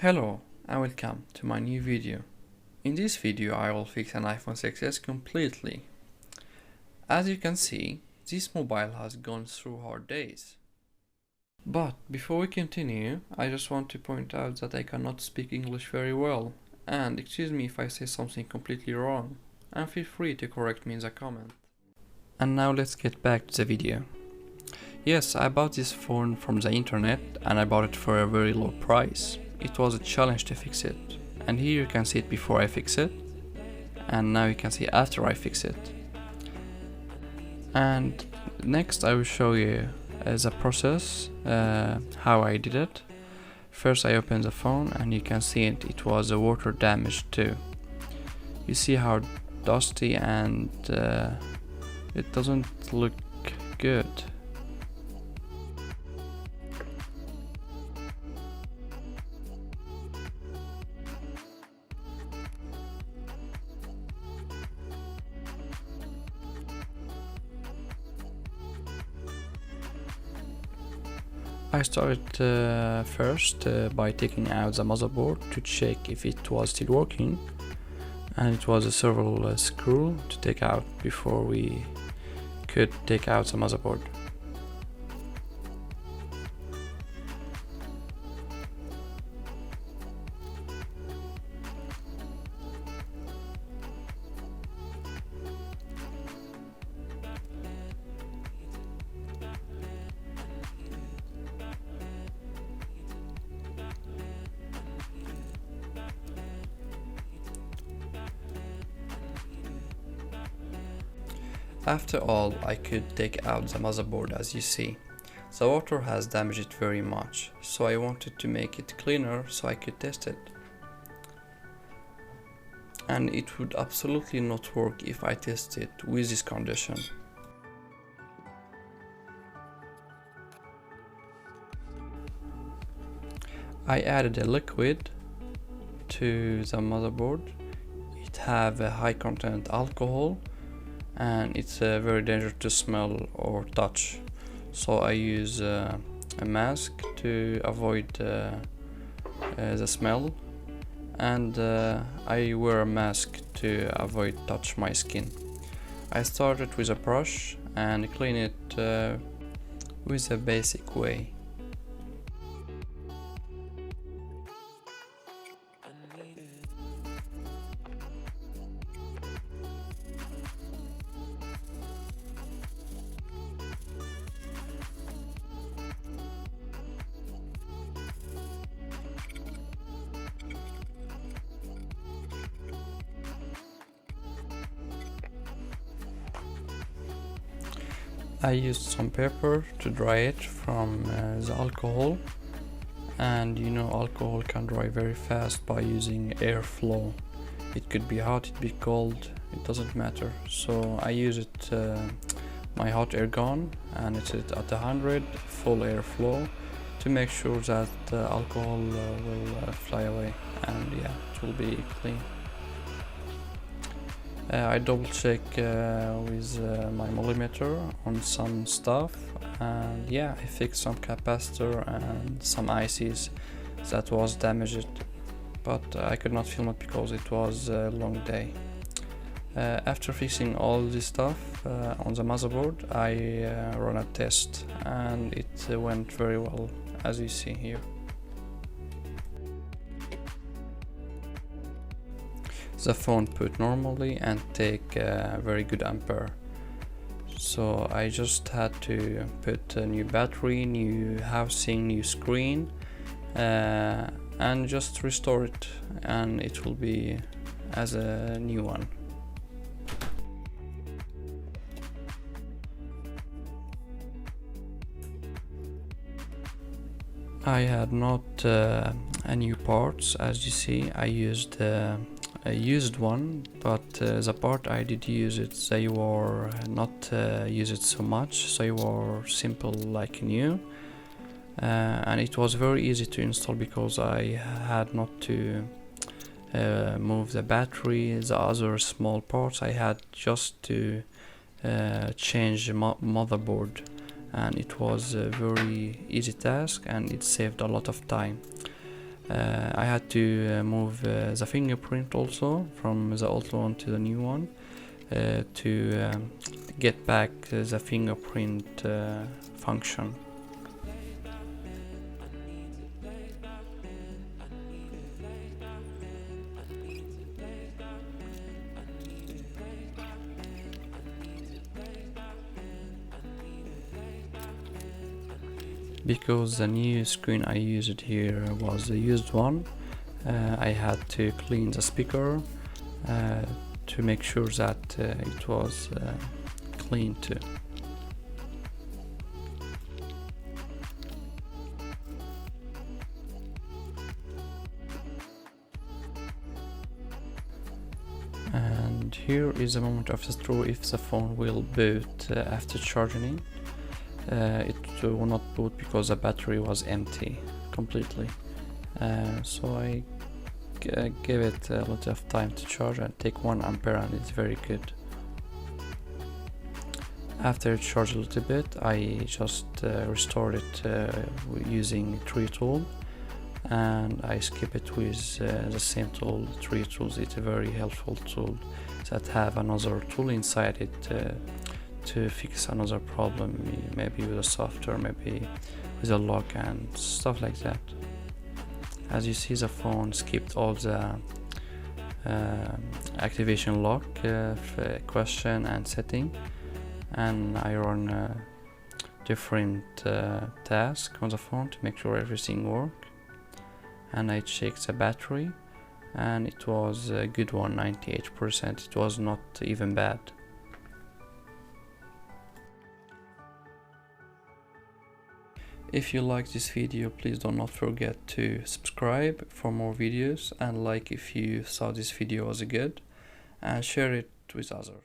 Hello and welcome to my new video. In this video I will fix an iPhone 6s completely. As you can see, this mobile has gone through hard days. But before we continue, I just want to point out that I cannot speak English very well, and excuse me if I say something completely wrong, and feel free to correct me in the comment. And now let's get back to the video. Yes, I bought this phone from the internet and I bought it for a very low price. It was a challenge to fix it, and here you can see it before I fix it, and now you can see after I fix it. And next I will show you the process, how I did it. First I opened the phone and you can see it was water damaged too. You see how dusty and it doesn't look good. I started first by taking out the motherboard to check if it was still working, and it was a several screw to take out before we could take out the motherboard. After all, I could take out the motherboard. As you see, the water has damaged it very much, so I wanted to make it cleaner so I could test it. And it would absolutely not work if I test it with this condition. I added a liquid to the motherboard. It have a high content alcohol, and it's very dangerous to smell or touch, so I use a mask to avoid the smell, and I wear a mask to avoid touch my skin. I started with a brush and clean it with a basic way. I used some paper to dry it from the alcohol, and you know alcohol can dry very fast by using airflow. It could be hot, it could be cold, it doesn't matter. So I use it my hot air gun, and it's at 100 full airflow to make sure that the alcohol will fly away, and yeah, it will be clean. I double check with my multimeter on some stuff, and yeah, I fixed some capacitor and some ICs that was damaged, but I could not film it because it was a long day. After fixing all this stuff on the motherboard, I ran a test, and it went very well, as you see here. The phone put normally and take very good ampere, so I just had to put a new battery, new housing, new screen, and just restore it, and it will be as a new one. I had not a new parts. As you see, I used a used one, but the part I did use it, they were not used so much, so they were simple like new, and it was very easy to install because I had not to move the battery, the other small parts. I had just to change the motherboard, and it was a very easy task, and it saved a lot of time. I had to move the fingerprint also from the old one to the new one to get back the fingerprint function. Because the new screen I used here was a used one, I had to clean the speaker to make sure that it was clean too. And here is a moment of the truth if the phone will boot after charging. It will not boot because the battery was empty completely. So I gave it a lot of time to charge and take 1 ampere, and it's very good. After it charged a little bit, I just restored it using tree tool, and I skip it with the same tool, tree tools. It's a very helpful tool that have another tool inside it to fix another problem, maybe with a software, maybe with a lock and stuff like that. As you see, the phone skipped all the activation lock question and setting, and I run different tasks on the phone to make sure everything works. And I checked the battery, and it was a good one, 98%. It was not even bad. If you like this video, please do not forget to subscribe for more videos, and like if you thought this video was good, and share it with others.